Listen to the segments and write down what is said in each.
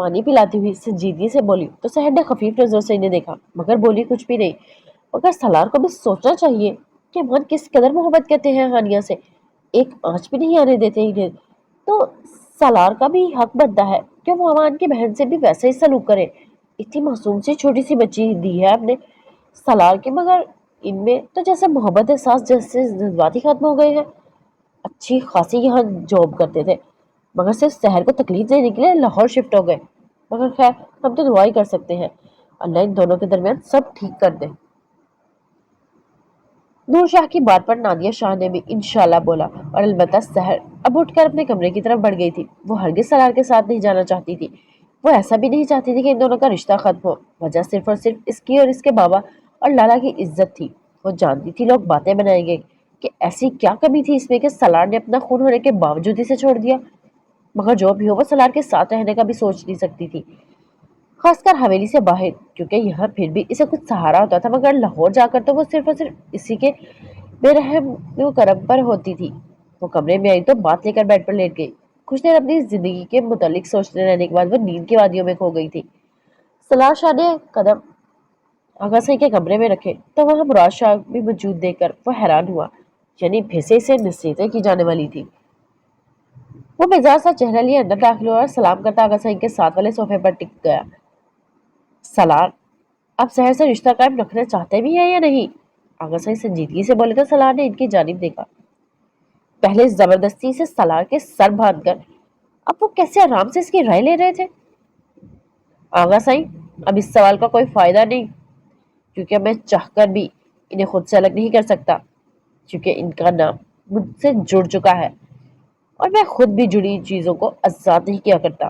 پانی پلاتی ہوئی سنجیدگی سے بولی تو سحر نے خفیف نظر سے انہیں دیکھا مگر بولی کچھ بھی نہیں۔ مگر سالار کو بھی سوچنا چاہیے کہ من کس قدر محبت کرتے ہیں ہانیہ سے، ایک آنچ بھی نہیں آنے دیتے انہیں۔ تو سالار کا بھی حق بنتا ہے کہ وہ امان کی بہن سے بھی ویسے ہی سلوک کرے، اتنی معصوم سی چھوٹی سی بچی دی ہے آپ نے سالار کی، مگر ان میں تو جیسے محبت احساس جیسے جذبات ہی ختم ہو گئے ہیں۔ اچھی خاصی یہاں جاب کرتے تھے مگر صرف شہر کو تکلیف دینے کے لیے لاہور شفٹ ہو گئے، مگر خیر ہم تو دعا ہی کر سکتے ہیں اللہ ان دونوں کے درمیان سب ٹھیک کر دے۔ نور شاہ کی بات پر نادیہ شاہ نے بھی انشاءاللہ بولا اور البتہ سحر اب اٹھ کر اپنے کمرے کی طرف بڑھ گئی تھی۔ وہ ہرگز سالار کے ساتھ نہیں جانا چاہتی تھی، وہ ایسا بھی نہیں چاہتی تھی کہ ان دونوں کا رشتہ ختم ہو، وجہ صرف اور صرف اس کی اور اس کے بابا اور لالا کی عزت تھی۔ وہ جانتی تھی لوگ باتیں بنائیں گے کہ ایسی کیا کمی تھی اس میں کہ سالار نے اپنا خون ہونے کے باوجود اسے چھوڑ دیا، مگر جو بھی ہو وہ سالار کے ساتھ رہنے کا بھی سوچ نہیں سکتی تھی، خاص کر حویلی سے باہر، کیونکہ یہاں پھر بھی اسے کچھ سہارا ہوتا تھا، مگر لاہور جا کر تو وہ صرف اور صرف اسی کے بے رحم و کرم پر ہوتی تھی۔ وہ کمرے میں آئی تو بات لے کر بیڈ پر لیٹ گئی، کچھ دیر اپنی زندگی کے متعلق سوچتے رہنے کے بعد وہ نیند کی وادیوں میں کھو گئی تھی۔ سالار شاہ نے قدم آغا صاحب کے کمرے میں رکھے تو وہاں مراد شاہ بھی موجود دیکھ کر وہ حیران ہوا، یعنی پھر سے اسے نصیحتیں کی جانے والی تھی۔ وہ بیزار سا چہرہ لیے اندر داخل ہوا اور سلام کرتا آغا صاحب کے ساتھ والے صوفے پر ٹک گیا۔ سالار آپ سحر سے رشتہ قائم رکھنا چاہتے بھی ہیں یا نہیں؟ آغا صاحب سنجیدگی سے بولے تو سالار نے ان کی جانب دیکھا، پہلے زبردستی سے سالار کے سر باندھ کر اب وہ کیسے آرام سے اس کی رائے لے رہے تھے۔ آغا صاحب اب اس سوال کا کوئی فائدہ نہیں، کیونکہ میں چاہ کر بھی انہیں خود سے الگ نہیں کر سکتا، کیونکہ ان کا نام مجھ سے جڑ چکا ہے اور میں خود بھی جڑی چیزوں کو آزاد نہیں کیا کرتا۔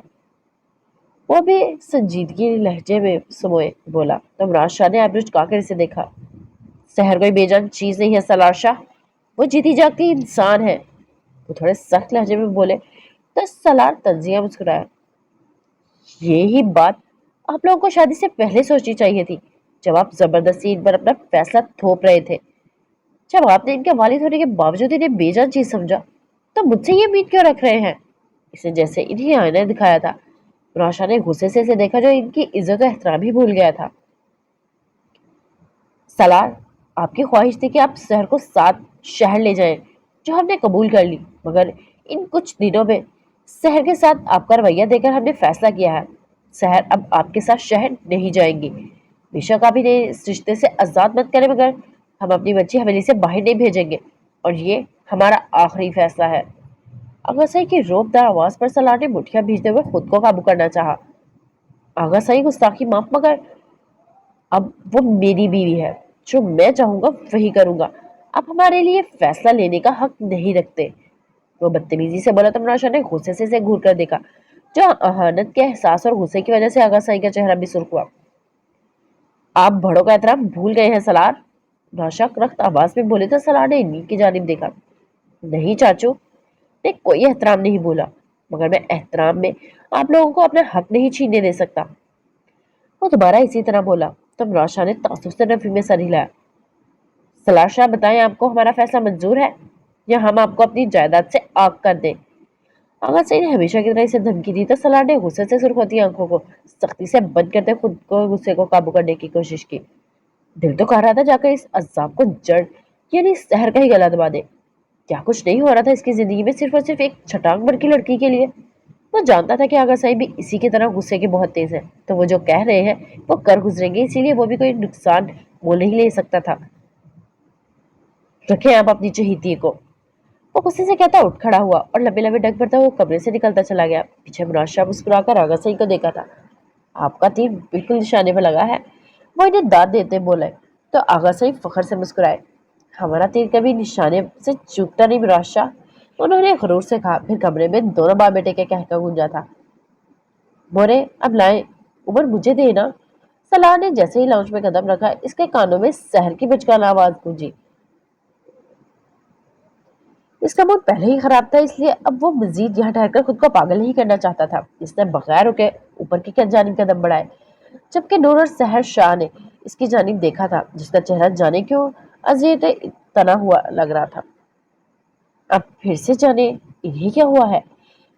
وہ بھی سنجیدگی لہجے میں سموئے بولا تو امراض شاہ نے آبرو چکا کر اسے دیکھا۔ سحر کوئی بے جان چیز نہیں ہے سالار شاہ، وہ جیتی جاگتی انسان ہے۔ وہ تھوڑے سخت لہجے میں بولے تو سالار تنزیہ مسکرایا، یہی بات آپ لوگوں کو شادی سے پہلے سوچنی چاہیے تھی، جب آپ زبردستی ان پر اپنا فیصلہ تھوپ رہے تھے۔ جب آپ نے ان کے والد ہونے کے باوجود انہیں بے جان چیز سمجھا تو مجھ سے یہ امید کیوں رکھ رہے ہیں؟ اسے جیسے انہیں آئینہ دکھایا تھا۔ راشا نے غصے سے اسے دیکھا جو ان کی عزت و احترام ہی بھول گیا تھا۔ سالار آپ کی خواہش تھی کہ آپ سحر کو ساتھ شہر لے جائیں، جو ہم نے قبول کر لی، مگر ان کچھ دنوں میں سحر کے ساتھ آپ کا رویہ دے کر ہم نے فیصلہ کیا ہے، سحر اب آپ کے ساتھ شہر نہیں جائیں گی۔ بے شک آپ انہیں اس رشتے سے آزاد مت کریں، مگر ہم اپنی بچی حویلی سے باہر نہیں بھیجیں گے اور یہ ہمارا آخری فیصلہ ہے۔ آغا صاحب کی روب دار آواز پر سالار نے مٹھیاں بھیجتے ہوئے خود کو قابو کرنا چاہا۔ آغا صاحب گستاخی معاف، مگر اب وہ میری بیوی ہے، جو میں چاہوں گا وہی کروں گا، آپ ہمارے لیے فیصلہ لینے کا حق نہیں رکھتے۔ وہ بدتمیزی سے بولا تو مراشا نے غصے سے گھور کر دیکھا، جو اہانت کے احساس اور غصے کی وجہ سے آغا صاحب کا چہرہ بھی سرخ ہوا۔ آپ بڑوں کا احترام بھول گئے ہیں سالار، مراشا رخت آواز میں بولے تو سالار نے انہیں کی جانب دیکھا۔ نہیں چاچو، میں کوئی احترام نہیں بولا، مگر میں احترام میں آپ لوگوں کو اپنا حق نہیں چھیننے دے سکتا۔ وہ دوبارہ اسی طرح بولا تو امراض شاہ نے تعصب سے نفی میں سر ہلایا۔ سالار شاہ بتائیں آپ کو ہمارا فیصلہ منظور ہے یا ہم آپ کو اپنی جائیداد سے آگ کر دیں؟ آغا صاحب نے ہمیشہ کی طرح اسے دھمکی دی تو سالار نے غصے سے سرخ ہوتی آنکھوں کو سختی سے بند کرتے خود کو غصے کو قابو کرنے کی کوشش کی۔ دل تو کہہ رہا تھا جا کر اس عذاب کو جڑ یعنی سحر کا ہی گلا دبا دے، کیا کچھ نہیں ہو رہا تھا اس کی زندگی میں صرف اور صرف ایک چھٹانگ بھر کی لڑکی کے لیے؟ وہ جانتا تھا کہ آغا صاحب بھی اسی کی طرح غصے کے بہت تیز ہیں، تو وہ جو کہہ رہے ہیں وہ کر گزریں گے، اسی لیے وہ بھی کوئی نقصان مول نہیں لے سکتا تھا۔ رکھیں آپ اپنی چہیتی کو، وہ غصے سے کہتا اٹھ کھڑا ہوا اور لمبے لمبے ڈگ بھرتا وہ کمرے سے نکلتا چلا گیا۔ پیچھے مراد شاہ مسکرا کر آغا صاحب کو دیکھا تھا، آپ کا تیر بالکل نشانے پہ لگا ہے، وہ انہیں داد دیتے بولے تو آغا صاحب فخر سے مسکرائے، ہمارا تیر کبھی نشانے سے چوکتا نہیں مراد شاہ، انہوں نے غرور سے کہا۔ پھر کمرے میں دونوں باپ بیٹے کے کہکا گونجا تھا، بورے اب لائیں، عمر مجھے دے نا۔ سالار نے جیسے ہی لاؤنج میں قدم رکھا اس کے کانوں میں سحر کی بچکانا آواز گونجی۔ اس کا موڈ پہلے ہی خراب تھا، اس لیے اب وہ مزید یہاں ٹھہر کر خود کو پاگل نہیں کرنا چاہتا تھا۔ اس نے بغیر رکے اوپر کی جانب قدم بڑھائے، جبکہ نور اور سحر شاہ نے اس کی جانب دیکھا تھا، جس کا چہرہ جانے کیوں اذیت تنا ہوا لگ رہا تھا۔ اب پھر سے جانے انہیں کیا ہوا ہے؟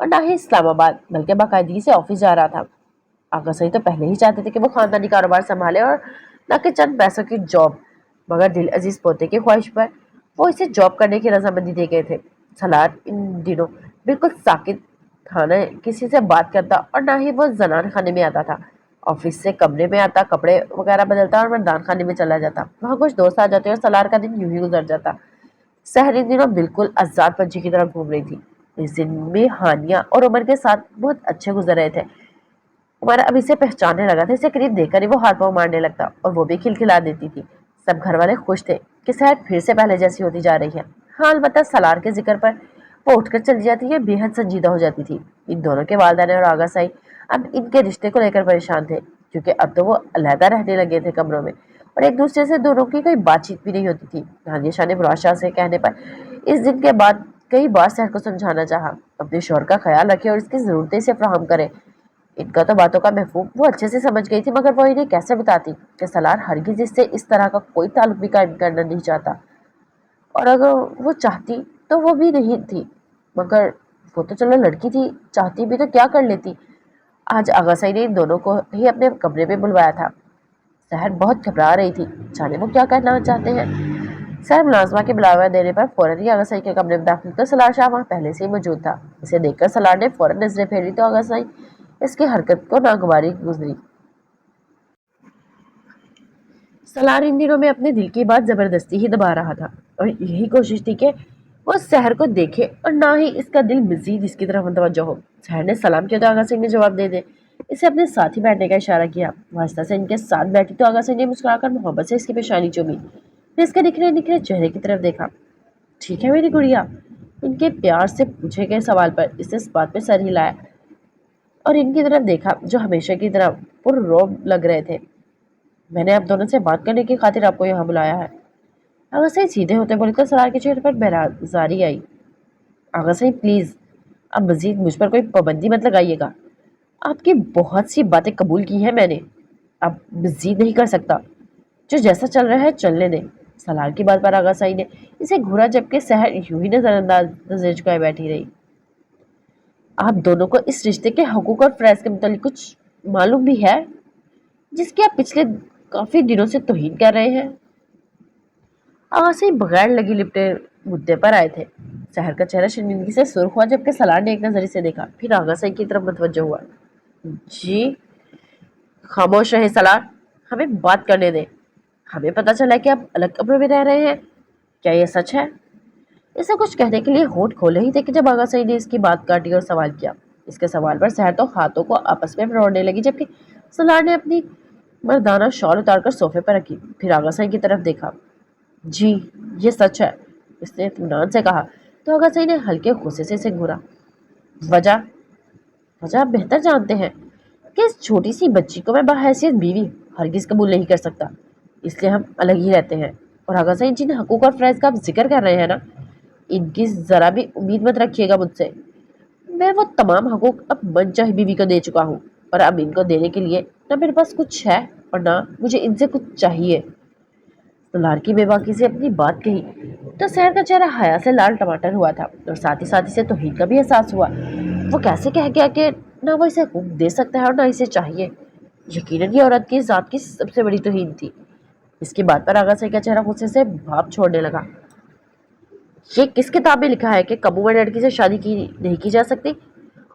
اور نہ ہی اسلام آباد، بلکہ باقاعدگی سے آفس جا رہا تھا۔ آغا سعید تو پہلے ہی چاہتے تھے کہ وہ خاندانی کاروبار سنبھالے اور نہ کہ چند پیسوں کی جاب، مگر دل عزیز پوتے کی خواہش پر وہ اسے جاب کرنے کی رضامندی دے گئے تھے۔ سلار ان دنوں بالکل ساکت تھا، نہ کسی سے بات کرتا اور نہ ہی وہ زنان خانے میں آتا تھا۔ آفس سے کمرے میں آتا، کپڑے وغیرہ بدلتا اور مردان خانے میں چلا جاتا۔ وہاں کچھ دوست آ جاتے اور سلار کا دن یوں ہی گزر جاتا۔ سحر ان دنوں بالکل آزاد پنچھی کی طرح گھوم رہی تھی۔ اس دن میں ہانیہ اور عمر کے ساتھ بہت اچھے گزر رہے تھے۔ عمر اب اسے پہچاننے لگا تھا، اسے قریب دیکھ کر ہی وہ ہاتھ پاؤں مارنے لگتا اور وہ بھی کھلکھلا دیتی تھی۔ سب گھر والے خوش تھے کہ سحر پھر سے پہلے جیسی ہوتی جا رہی ہے۔ ہاں البتہ سلار کے ذکر پر وہ اٹھ کر چلی جاتی ہے، بے حد سنجیدہ ہو جاتی تھی۔ ان دونوں کے والدین اور آغا سائی اب ان کے رشتے کو لے کر پریشان تھے، کیونکہ اب تو وہ علیحدہ رہنے لگے تھے کمروں میں، اور ایک دوسرے سے دونوں کی کوئی بات چیت بھی نہیں ہوتی تھی۔ نادیہ شاہ نے مراد شاہ سے کہنے پر اس دن کے بعد کئی بار سحر کو سمجھانا چاہا، اپنے شوہر کا خیال رکھے اور اس کی ضرورتیں اسے فراہم کرے۔ ان کا تو باتوں کا مفہوم وہ اچھے سے سمجھ گئی تھی، مگر وہ انہیں کیسے بتاتی کہ سلار ہرگز اس سے اس طرح کا کوئی تعلق بھی قائم کرنا نہیں چاہتا، اور اگر وہ چاہتی تو وہ بھی نہیں تھی، مگر وہ تو چلو لڑکی تھی، چاہتی بھی تو کیا کر لیتی۔ آج آغا سائی نے ان دونوں کو ہی اپنے کمرے میں بلوایا تھا۔ سحر بہت گھبرا رہی تھی، جانے وہ کیا کہنا چاہتے ہیں۔ سحر ملازمہ کے بلاوا دینے پر فوراً ہی آغا سائی کے کمرے میں داخل، تو سلار شاہ وہاں پہلے سے ہی موجود تھا۔ اسے دیکھ کر سلار نے فوراً نظریں پھیری تو آغا سائی اس کی حرکت کو ناگواری گزری۔ سلار ان دنوں میں اپنے دل کی بات زبردستی ہی دبا رہا تھا، اور یہی کوشش تھی کہ وہ سحر کو دیکھے اور نہ ہی اس کا دل مزید اس کی طرف متوجہ ہو۔ سحر نے سلام کیا تو آغا سنگھ نے جواب دے دے اسے اپنے ساتھ ہی بیٹھنے کا اشارہ کیا۔ وہ آہستہ سے ان کے ساتھ بیٹھی تو آغا سنگھ نے مسکرا کر محبت سے اس کی پیشانی چومی، پھر اس کے نکھرے نکھرے چہرے کی طرف دیکھا۔ ٹھیک ہے میری گڑیا؟ ان کے پیار سے پوچھے گئے سوال پر اس نے اس بات پہ سر ہلایا اور ان کی طرف دیکھا جو ہمیشہ کی طرح پر روب لگ رہے تھے۔ میں نے آپ دونوں سے بات کرنے کی خاطر آپ کو یہاں بلایا ہے۔ آغا سائی سیدھے ہوتے بولے تو سلار کے چہرے پر بیزاری آئی۔ آغا سائی پلیز اب مزید مجھ پر کوئی پابندی مت لگائیے گا، آپ کی بہت سی باتیں قبول کی ہیں میں نے، اب مزید نہیں کر سکتا، جو جیسا چل رہا ہے چلنے دیں۔ سلار کی بات پر آغا سائی نے اسے گھورا، جبکہ سحر یوں ہی نظر انداز نظر جھکائے بیٹھی رہی۔ آپ دونوں کو اس رشتے کے حقوق اور فرائض کے متعلق کچھ معلوم بھی ہے جس کی آپ پچھلے کافی دنوں سے توہین کر رہے ہیں؟ آغا سائی بغیر لگی لپٹے مدعے پر آئے تھے۔ سحر کا چہرہ شرمندگی سے سرخ ہوا، جبکہ سلار نے ایک نظر اسے دیکھا، پھر آغا سائی کی طرف متوجہ ہوا۔ جی خاموش رہے سلار، ہمیں بات کرنے دیں۔ ہمیں پتہ چلا کہ آپ الگ کمروں میں رہ رہے ہیں، کیا یہ سچ ہے؟ اسے کچھ کہنے کے لیے ہونٹ کھولے ہی تھے کہ جب آغا سائی نے اس کی بات کاٹی اور سوال کیا۔ اس کے سوال پر سحر تو ہاتھوں کو آپس میں مروڑنے لگی، جبکہ سلار نے اپنی مردانہ شال اتار کر صوفے پر رکھی، پھر آغا سائی کی طرف دیکھا۔ جی یہ سچ ہے، اس نے اطمینان سے کہا، تو آغا سائی نے ہلکے غصے سے اسے گھورا۔ وجہ آپ بہتر جانتے ہیں کہ اس چھوٹی سی بچی کو میں بحیثیت بیوی ہرگز قبول نہیں کر سکتا، اس لیے ہم الگ ہی رہتے ہیں۔ اور آغا سائی جن حقوق اور فرائض کا آپ ذکر کر رہے ہیں نا، ان کی ذرا بھی امید مت رکھیے گا مجھ سے۔ میں وہ تمام حقوق اب من چاہی بیوی کو دے چکا ہوں، اور اب ان کو دینے کے لیے نہ میرے پاس کچھ ہے اور نہ مجھے ان سے کچھ چاہیے۔ سلار کی بے باکی سے اپنی بات کہی تو سحر کا چہرہ حیا سے لال ٹماٹر ہوا تھا، اور ساتھ ہی اسے توہین کا بھی احساس ہوا۔ وہ کیسے کہہ گیا کہ نہ وہ اسے حقوق دے سکتا ہے اور نہ اسے چاہیے؟ یقیناً یہ عورت کی ذات کی سب سے بڑی توہین تھی۔ اس کی بات پر آغا سائی کا چہرہ غصے سے بھاپ چھوڑنے لگا۔ یہ کس کتاب میں لکھا ہے کہ کم عمر لڑکی سے شادی نہیں کی جا سکتی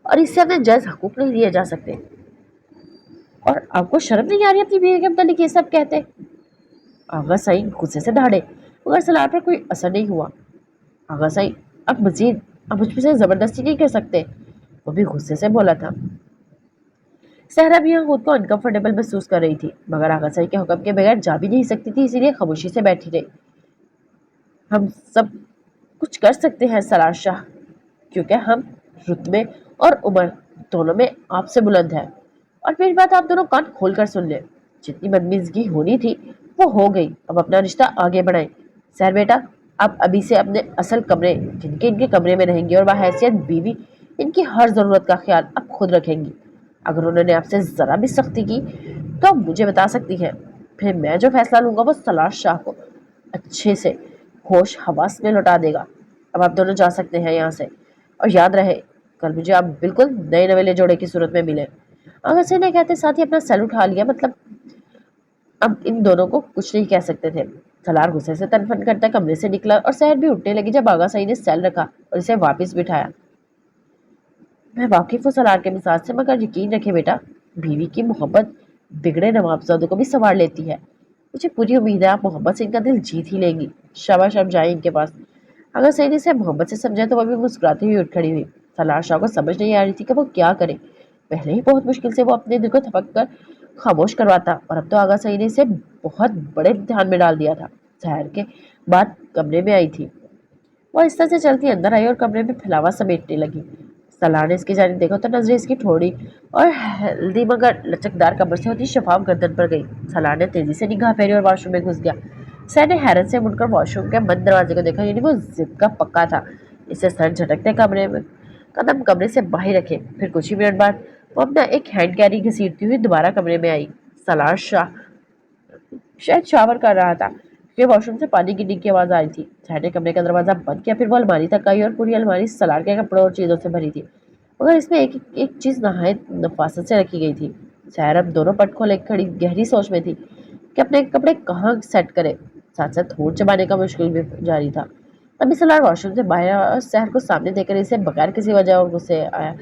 اور اس سے اپنے جائز حقوق نہیں دیے جا سکتے؟ اور آپ کو شرم نہیں آ رہی اپنی بیوی کے متعلق یہ سب کہتے؟ آغا سائی غصے سے دہاڑے، مگر سلار پر کوئی اثر نہیں ہوا۔ آغا سائی اب مجھ سے زبردستی نہیں کر سکتے، وہ بھی غصے سے بولا تھا۔ صحرا بھی یہاں خود کو انکمفرٹیبل محسوس کر رہی تھی، مگر آغا سائی کے حکم کے بغیر جا بھی نہیں سکتی تھی، اسی لیے خاموشی سے بیٹھی رہی۔ ہم سب کچھ کر سکتے ہیں سلار شاہ، کیونکہ ہم رتبے اور عمر دونوں میں آپ سے بلند ہیں، اور میری بات آپ دونوں کان کھول کر سن لیں۔ جتنی بدمیزگی ہونی تھی وہ ہو گئی، اب اپنا رشتہ آگے بڑھائیں۔ سحر بیٹا، آپ ابھی سے اپنے اصل کمرے جن کے کمرے میں رہیں گی، اور بحیثیت بیوی ان کی ہر ضرورت کا خیال اب خود رکھیں گی۔ اگر انہوں نے آپ سے ذرا بھی سختی کی تو آپ مجھے بتا سکتی ہیں، پھر میں جو فیصلہ لوں گا وہ سلار شاہ کو اچھے سے ہوش حواس میں لوٹا دے گا۔ اب آپ دونوں جا سکتے ہیں یہاں سے، اور یاد رہے کل مجھے آپ بالکل نئے نویلے جوڑے کی صورت میں ملے۔ اگر سے نے کہتے ساتھ ہی اپنا سیل اٹھا لیا، مطلب اب ان دونوں کو کچھ نہیں کہہ سکتے تھے۔ سالار غصے سے تن فن کرتا کمرے سے نکلا اور سحر بھی اٹھنے لگی جب آغا صاحب نے سیل رکھا اور اسے واپس بٹھایا۔ میں واقف ہوں سالار کے مزاج سے، مگر یقین رکھے بیٹا، بیوی کی محبت بگڑے نوابزادوں کو بھی سنوار لیتی ہے۔ مجھے پوری امید ہے آپ محبت سے ان کا دل جیت ہی لیں گی۔ شاباش، اب جائیں ان کے پاس۔ اگر سعید سے محبت سے سمجھا تو وہ بھی مسکراتی ہوئی اٹھ کھڑی ہوئی۔ سالار شاہ کو سمجھ نہیں آ رہی تھی کہ وہ کیا کرے۔ پہلے ہی بہت مشکل سے وہ اپنے دل کو تھپک کر خاموش کرواتا، اور اب تو آغا سعید نے اسے بہت بڑے امتحان میں ڈال دیا تھا۔ سحر کے بعد کمرے میں آئی تھی وہ، آہستہ سے چلتی اندر آئی اور کمرے میں پھیلاوا سمیٹنے لگی۔ سالار نے اس کی جانب دیکھا تو نظریں اس کی تھوڑی اور ہلدی مگر لچکدار کمر سے ہوتی شفاف گردن پر گئی۔ سالار نے تیزی سے نگاہ پھیری اور واش روم میں گھس گیا۔ سحر نے حیرت سے مڑ کر واش روم کے بند دروازے کو دیکھا، یعنی وہ ضد کا پکا تھا۔ اسے سر جھٹکتے کمرے میں قدم کمرے سے باہر رکھے، پھر کچھ ہی منٹ بعد وہ اپنا ایک ہینڈ کیری گھسیٹتی ہوئی دوبارہ کمرے میں آئی۔ سالار شاہ شاید شاور کر رہا تھا کہ واش روم سے پانی گرنے کی آواز آ رہی تھی۔ سحر نے کمرے کا دروازہ بند کیا، پھر وہ الماری تک آئی اور پوری الماری سالار کے کپڑوں اور چیزوں سے بھری تھی، مگر اس میں ایک چیز نہایت نفاست سے رکھی گئی تھی۔ سحر اب دونوں پٹ کھولے کھڑی گہری سوچ میں تھی کہ اپنے کپڑے کہاں سیٹ کرے، ساتھ ساتھ ہونٹ چبانے کا مشکل بھی جاری تھا۔ ابھی سالار واش روم سے باہر آیا اور سحر کو سامنے دیکھ کر اسے بغیر کسی وجہ اور غصے آیا۔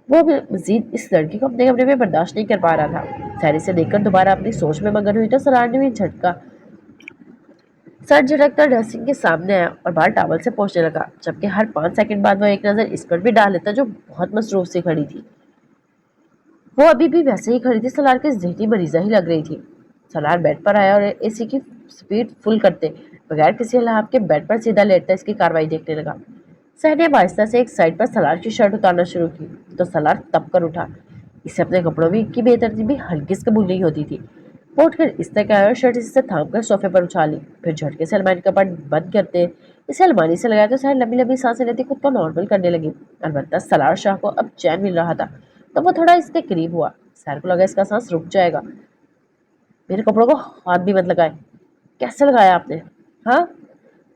وہ مزید اس لڑکی کو اپنے کمرے میں برداشت نہیں کر پا رہا تھا۔ سحر اسے دیکھ کر دوبارہ اپنی سوچ میں مگن ہوئی تو سالار نے بھی سر جھٹک کر ڈسٹنگ کے سامنے آیا اور بال ٹاول سے پوچھنے لگا، جبکہ ہر 5 سیکنڈ بعد وہ ایک نظر اس پر بھی ڈال لیتا جو بہت مصروف سی کھڑی تھی۔ وہ ابھی بھی ویسے ہی کھڑی تھی، سالار کے ذہنی مریضہ ہی لگ رہی تھی۔ سالار بیڈ پر آیا اور اے سی کی سپیڈ فل کرتے بغیر کسی ہلاپ کے بیڈ پر سیدھا لیٹتا اس کی کاروائی دیکھنے لگا۔ سحر نے آہستہ سے ایک سائڈ پر سالار کی شرٹ اتارنا شروع کی تو سالار تپ کر اٹھا۔ اسے اپنے کپڑوں میں کی بے ترتیبی ہرگز قبول نہیں ہوتی تھی۔ وہ اٹھ کر اس طرح آیا اور شرٹ اسے تھام کر صوفے پر اچھالی، پھر جھٹکے سے الماری کا پٹ بند کرتے اسے الماری سے لگایا تو سحر لمبی لمبی سانسیں لیتی خود کو نارمل کرنے لگی۔ البتہ سالار شاہ کو اب چین مل رہا تھا تو وہ تھوڑا اس کے قریب ہوا۔ سحر کو لگا اس کا سانس رک جائے گا۔ میرے کپڑوں کو ہاتھ بھی مت لگائے۔ کیسے لگایا آپ نے؟ ہاں؟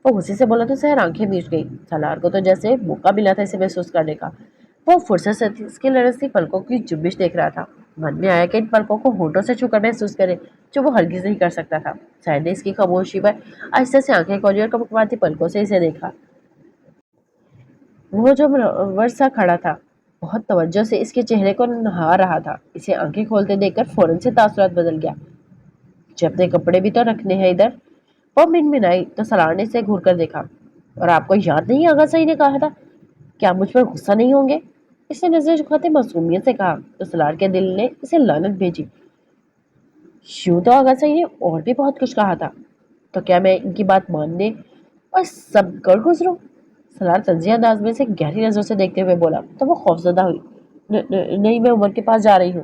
وہ غصے سے بولا تو سحر آنکھیں میچ گئی۔ سالار کو تو جیسے موقع ملا تھا اسے محسوس کرنے کا۔ وہ فرصت سے اس کی لرزتی پلکوں کی جنبش دیکھ رہا تھا۔ من میں آیا کہ ان پلکوں کو ہونٹوں سے چھو کر محسوس کرے، جو وہ ہرگز نہیں کر سکتا تھا۔ سحر نے اس کی خاموشی پر آہستہ سے آنکھیں کھولی اور کپکپاتی پلکوں سے اسے دیکھا۔ وہ جو منور سا کھڑا تھا، بہت توجہ سے اس کے چہرے کو نہار رہا تھا۔ اسے آنکھیں کھولتے دیکھ کر فوراً سے تاثرات بدل گیا۔ مجھے اپنے کپڑے بھی تو رکھنے ہیں ادھر۔ وہ منمنائی تو سالار نے اسے گھور کر دیکھا۔ اور آپ کو یاد نہیں آغا صاحب نے کہا تھا کہ آپ مجھ پر غصہ نہیں ہوں گے؟ اس نے نظریں جھکاتے معصومیت سے کہا تو سالار کے دل نے اسے لعنت بھیجی۔ یوں تو آغا صاحب نے اور بھی بہت کچھ کہا تھا، تو کیا میں ان کی بات ماننے اور سب گڑ گزروں؟ سالار تنزیہ انداز میں سے گہری نظروں سے دیکھتے ہوئے بولا تو وہ خوفزدہ ہوئی۔ نہیں، میں عمر کے پاس جا رہی ہوں،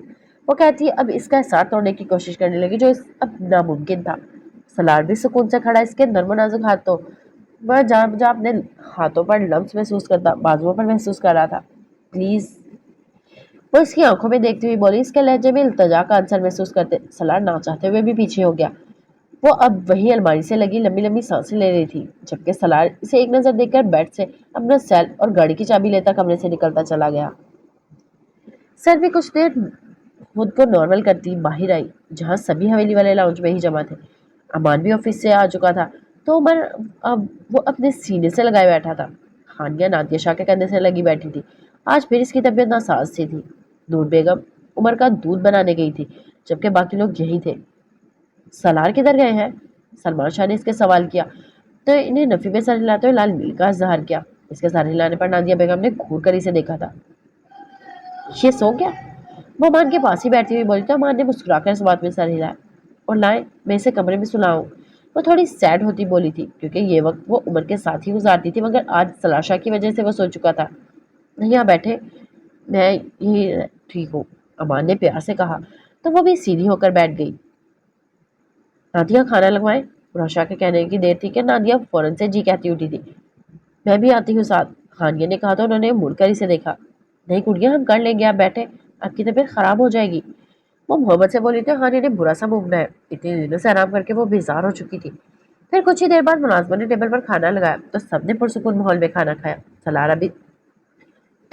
وہ کہتی اب اس کا احسار توڑنے کی کوشش کرنے لگی جو اب ناممکن تھا۔ سالار بھی سکون سے کھڑا اس کے نرم و نازک ہاتھوں وہ جہاں اپنے ہاتھوں پر لمس محسوس کرتا، بازوؤں پر محسوس کر رہا تھا۔ پلیز، وہ اس کی آنکھوں میں دیکھتی ہوئی بولی، اس کے لہجے میں التجا کا عنصر محسوس کرتے سالار نہ چاہتے ہوئے بھی پیچھے ہو گیا۔ وہ اب وہی الماری سے لگی لمبی لمبی سانسیں لے رہی تھی، جبکہ سالار اسے ایک نظر دیکھ کر بیڈ سے اپنا سیل اور گاڑی کی چابی لیتا کمرے سے نکلتا چلا گیا۔ سر بھی کچھ دیر خود کو نارمل کرتی باہر آئی، جہاں سبھی حویلی والے لاؤنج میں ہی جمع تھے۔ امان بھی آفس سے آ چکا تھا تو عمر اب وہ اپنے سینے سے لگائے بیٹھا تھا۔ ہانیہ نادیہ شاہ کے کندھے سے لگی بیٹھی تھی۔ آج پھر اس کی طبیعت ناساز سی تھی۔ نور بیگم عمر کا دودھ بنانے گئی تھی، جبکہ باقی لوگ یہی تھے۔ سالار کدھر گئے ہیں؟ سلمان شاہ نے اس کے سوال کیا تو انہیں نفی میں سر ہلاتے ہوئے لال میل کا اظہار کیا۔ اس کے سر ہلانے پر نادیہ بیگم نے گھور کر اسے دیکھا تھا۔ یہ سو گیا؟ وہ امان کے پاس ہی بیٹھی ہوئی بولی تو امان نے مسکرا کر اس بات میں سر ہلایا اور لائیں میں اسے کمرے میں سلاؤں۔ وہ تھوڑی سیڈ ہوتی بولی تھی کیونکہ یہ وقت وہ عمر کے ساتھ ہی گزارتی تھی، مگر آج سلاشا کی وجہ سے وہ سو چکا تھا۔ یہاں بیٹھے، میں یہی ٹھیک ہوں، امان نے پیار سے کہا تو وہ بھی سیدھی ہو کر بیٹھ گئی۔ نادیہ کھانا لگوائیں؟ روشا کے کہنے کی دیر تھی کہ نادیہ فوراً سے جی کہتی اٹھی تھی۔ میں بھی آتی ہوں ساتھ، خانیہ نے کہا تو انہوں نے مڑ کر اسے دیکھا۔ نہیں کڑیاں، ہم کر لیں گے، آپ بیٹھے، آپ کی طبیعت خراب ہو جائے گی، وہ محبت سے بولی تھی۔ خانیہ نے برا سا منہ بنایا، اتنی دنوں سے آرام کر کے وہ بیزار ہو چکی تھی۔ پھر کچھ ہی دیر بعد ملازمہ نے ٹیبل پر کھانا لگایا تو سب نے پرسکون ماحول میں کھانا کھایا۔ سالار ابھی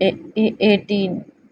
18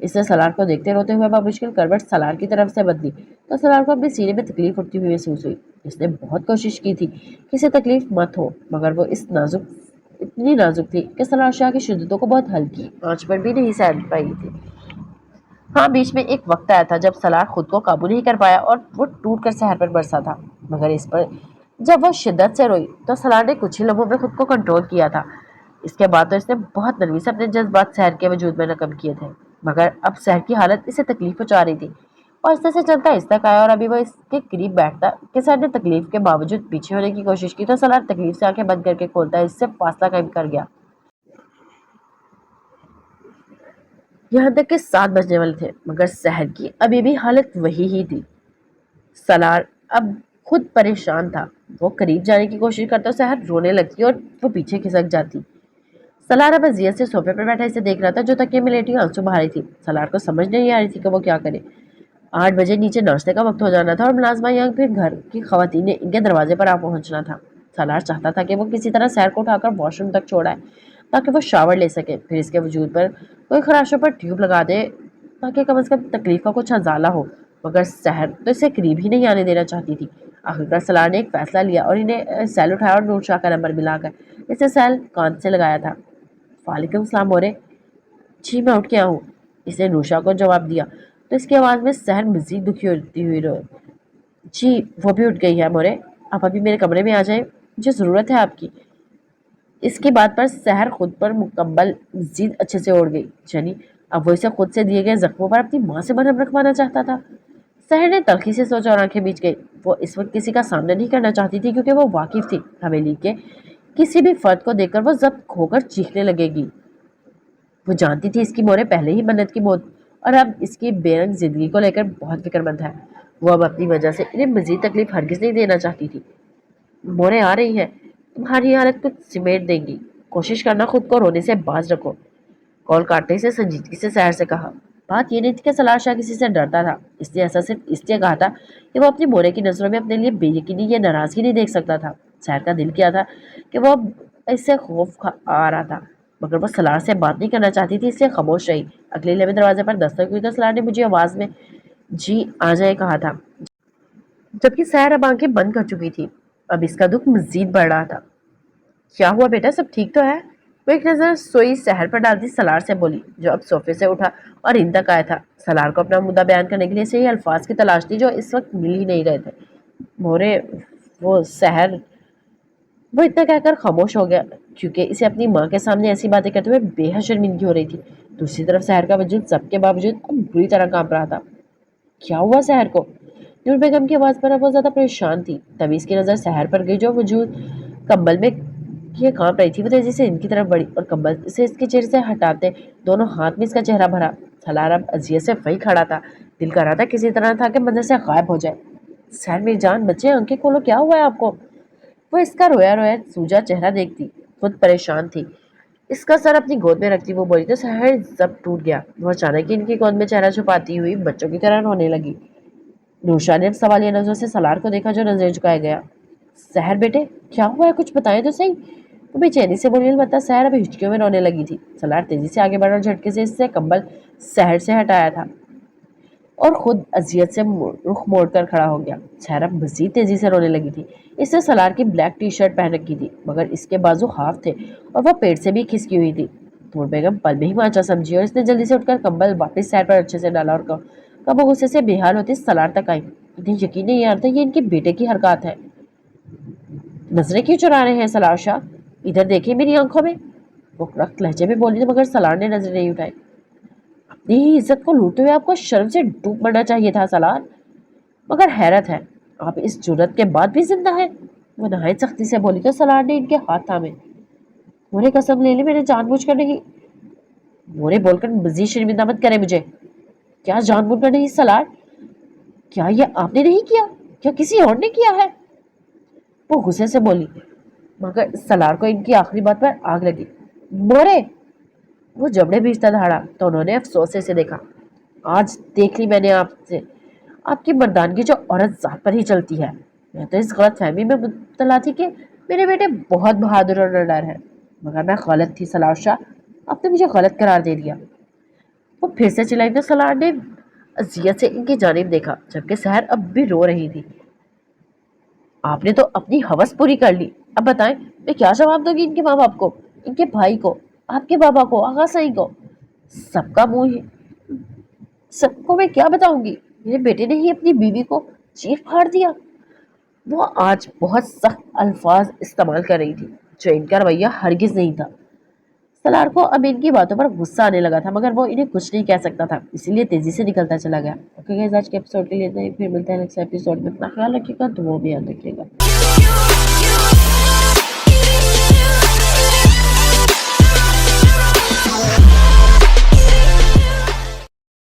اس نے سلار کو دیکھتے روتے ہوئے بمشکل کروٹ سلار کی طرف سے بدلی تو سلار کو اپنے سینے میں تکلیف اٹھتی ہوئی محسوس ہوئی۔ اس نے بہت کوشش کی تھی کہ اسے تکلیف مت ہو، مگر وہ اتنی نازک تھی کہ سلار شاہ کی شدتوں کو بہت ہلکی آنچ پر بھی نہیں سہن پائی تھی۔ ہاں، بیچ میں ایک وقت آیا تھا جب سلار خود کو قابو نہیں کر پایا اور وہ ٹوٹ کر سحر پر برسا تھا، مگر اس پر جب وہ شدت سے روئی تو سلار نے کچھ ہی لمحوں میں خود کو کنٹرول کیا تھا۔ اس کے بعد تو اس نے بہت نرمی سے اپنے جذبات سحر کے وجود میں نقم کیے تھے، مگر اب سحر کی حالت اسے تکلیف پہنچا رہی تھی۔ آہستہ سے چلتا اس تک آیا اور ابھی وہ اس کے قریب بیٹھتا کہ سحر نے تکلیف کے باوجود پیچھے ہونے کی کوشش کی تو سلار تکلیف سے آنکھیں بند کر کے کھولتا اس سے فاصلہ قائم کر گیا۔ یہاں تک کہ 7 بجنے والے تھے، مگر سحر کی ابھی بھی حالت وہی ہی تھی۔ سلار اب خود پریشان تھا، وہ قریب جانے کی کوشش کرتا سحر رونے لگتی اور وہ پیچھے کھسک جاتی۔ سلار اب اذیت سے صوفے پر بیٹھا اسے دیکھ رہا تھا جو تکیے میں لیٹی آنسو بہا رہی تھی۔ سلار کو سمجھ نہیں آ رہی تھی کہ وہ کیا کرے۔ 8 بجے نیچے ناشتے کا وقت ہو جانا تھا اور ملازمہ یا پھر گھر کی خواتین نے ان کے دروازے پر آ پہنچنا تھا۔ سلار چاہتا تھا کہ وہ کسی طرح سحر کو اٹھا کر واش روم تک چھوڑائے تاکہ وہ شاور لے سکے، پھر اس کے وجود پر کوئی خراشوں پر ٹیوب لگا دے تاکہ کم از کم تکلیف کا کچھ ازالہ ہو، مگر سحر تو اسے قریب ہی نہیں آنے دینا چاہتی تھی۔ آخرکار سلار نے ایک فیصلہ لیا اور انہیں سیل اٹھایا اور نور شاہ کا نمبر ملا کر اسے سیل کان سے لگایا تھا۔ وعلیکم السلام مورے۔ جی میں اٹھ گیا ہوں، اس نے نوشا کو جواب دیا تو اس کی آواز میں سحر مزید دکھی ہوتی ہوئی روئی۔ جی وہ بھی اٹھ گئی ہے مورے، آپ ابھی میرے کمرے میں آ جائیں، مجھے ضرورت ہے آپ کی۔ اس کی بات پر سحر خود پر مکمل مزید اچھے سے اوڑھ گئی، یعنی اب وہ اسے خود سے دیے گئے زخموں پر اپنی ماں سے مرہم رکھوانا چاہتا تھا۔ سحر نے تلخی سے سوچا اور آنکھیں بیچ گئی۔ وہ اس وقت کسی کا سامنا نہیں کرنا چاہتی تھی کیونکہ وہ واقف تھی حویلی کے کسی بھی فرد کو دیکھ کر وہ ضبط کھو کر چیخنے لگے گی۔ وہ جانتی تھی اس کی مورے پہلے ہی منت کی موت اور اب اس کی بے رنگ زندگی کو لے کر بہت فکر مند ہے۔ وہ اب اپنی وجہ سے انہیں مزید تکلیف ہرگز نہیں دینا چاہتی تھی۔ مورے آ رہی ہیں، تمہاری حالت کچھ سمیٹ دیں گی، کوشش کرنا خود کو رونے سے باز رکھو۔ کال کاٹنے سے سنجیدگی سے سحر سے کہا۔ بات یہ نہیں تھی کہ سلار شاہ کسی سے ڈرتا تھا، اس نے ایسا صرف اس لیے کہا تھا کہ وہ اپنی مورے کی نظروں میں اپنے لیے بے یقینی یا ناراضگی نہیں دیکھ سکتا تھا۔ سحر کا دل کیا تھا کہ وہ اب اس سے خوف آ رہا تھا، مگر وہ سلار سے بات نہیں کرنا چاہتی تھی، اس لیے خاموش رہی۔ اگلے لمحے دروازے پر دستک ہوئی تو سلار نے مجھے آواز میں جی آ جائے کہا تھا، جبکہ سحر اب آنکھیں بند کر چکی تھی۔ اب اس کا دکھ مزید بڑھ رہا تھا۔ کیا ہوا بیٹا، سب ٹھیک تو ہے؟ وہ ایک نظر سوئی سحر پر ڈالتی سلار سے بولی جو اب صوفے سے اٹھا اور ان تک آیا تھا۔ سلار کو اپنا مدعا بیان کرنے کے لیے صحیح الفاظ کی تلاش تھی جو اس وقت مل ہی نہیں رہے تھے۔ مورے وہ سحر، وہ اتنا کہہ کر خاموش ہو گیا کیونکہ اسے اپنی ماں کے سامنے ایسی باتیں کرتے ہوئے بے حد شرمندگی ہو رہی تھی۔ دوسری طرف سحر کا وجود سب کے باوجود اب بری طرح کانپ رہا تھا۔ کیا ہوا سحر کو؟ نور بیگم کی آواز پر اب وہ زیادہ پریشان تھی، تبھی اس کی نظر سحر پر گئی جو وجود کمبل میں یہ کانپ رہی تھی۔ وہ تیزی سے ان کی طرف بڑھی اور کمبل سے اس کے چہرے سے ہٹاتے دونوں ہاتھ میں اس کا چہرہ بھرا۔ سلار اب اذیت سے وہی کھڑا تھا، دل کر رہا تھا کسی طرح تھا کہ منظر سے غائب ہو جائے۔ سحر میری جان بچے، آنکھیں کھولو، کیا ہوا ہے آپ کو؟ وہ اس کا رویا رویا سوجا چہرہ دیکھتی خود پریشان تھی۔ اس کا سر اپنی گود میں رکھتی وہ بولی تو سحر ضبط ٹوٹ گیا۔ وہ اچانک ان کی گود میں چہرہ چھپاتی ہوئی بچوں کی طرح رونے لگی۔ نوشا نے سوالیہ نظروں سے سلار کو دیکھا جو نظر جھکائے گیا۔ سحر بیٹے کیا ہوا ہے، کچھ بتائیں تو صحیح۔ وہ بے چینی سے بولی، البتہ سحر اب ہچکیوں میں رونے لگی تھی۔ سلار تیزی سے آگے بڑھا اور جھٹکے سے اس سے کمبل سحر سے ہٹایا تھا اور خود اذیت سے رخ موڑ کر کھڑا ہو گیا۔ سحر اب مزید تیزی سے رونے لگی تھی۔ اس نے سلار کی بلیک ٹی شرٹ پہن رکھی تھی مگر اس کے بازو ہاف تھے اور وہ پیٹ سے بھی کھسکی ہوئی تھی۔ نور بیگم پل میں ہی مانچا سمجھی اور اس نے جلدی سے اٹھ کر کمبل واپس سحر پر اچھے سے ڈالا اور کہا وہ غصے سے بے حال ہوتی سلار تک آئی۔ انہیں یقین نہیں آ رہا تھا یہ ان کے بیٹے کی حرکات ہے۔ نظریں کیوں چرا رہے ہیں سلار شاہ؟ ادھر دیکھیں میری آنکھوں میں، وہ رخت لہجے میں بولی مگر سلار نے نظریں نہیں اٹھائی۔ اپنی ہی عزت کو لوٹتے ہوئے آپ کو شرم سے ڈوب مرنا چاہیے تھا سلار، مگر حیرت ہے آپ اس جرت کے بعد بھی زندہ ہیں۔ وہ نہایت سختی سے بولی تو سلار نے ان کے ہاتھ تھامے۔ مورے قسم لے لی میں نے جان بوجھ کر نہیں۔ مورے بول کر مزید شرمندہ مت کرے مجھے۔ کیا جان بوجھ کر نہیں سلار؟ کیا یہ آپ نے نہیں کیا؟ کیا کسی اور نے کیا ہے؟ وہ غصے سے بولی مگر سلار کو ان کی آخری بات پر آگ لگی۔ مورے! وہ جبڑے بھیجتا دھاڑا تو انہوں نے افسوس سے اسے دیکھا۔ آج دیکھ لی میں نے آپ سے آپ کی مردانگی جو عورت ذات پر ہی چلتی ہے۔ میں تو اس غلط فہمی میں مبتلا تھی کہ میرے بیٹے بہت بہادر اور نڈر ہے، مگر میں غلط تھی سلار شاہ، آپ نے مجھے غلط قرار دے دیا۔ وہ پھر سے چلائی تو سلار نے اذیت سے ان کی جانب دیکھا، جبکہ سحر اب بھی رو رہی تھی۔ آپ نے تو اپنی ہوس پوری کر لی، اب بتائیں میں کیا جواب دوں گی ان کے ماں باپ کو، ان کے بھائی کو، آپ کے بابا کو، آغا سعید کو؟ سب کا منہ ہی، سب کو میں کیا بتاؤں گی؟ میرے بیٹے نے ہی اپنی بیوی کو چیخ پھاڑ دیا۔ وہ آج بہت سخت الفاظ استعمال کر رہی تھی، جو ان کا رویہ ہرگز نہیں تھا۔ سلار کو اب ان کی باتوں پر غصہ آنے لگا تھا، مگر وہ انہیں کچھ نہیں کہہ سکتا تھا، اسی لیے تیزی سے نکلتا چلا گیا۔ اوکے گائز، آج کے ایپیسوڈ کے لیے اتنا ہی، پھر ملتے ہیں نیکسٹ ایپیسوڈ میں۔ اپنا خیال رکھیے گا، دعاؤں میں یاد رکھیے گا۔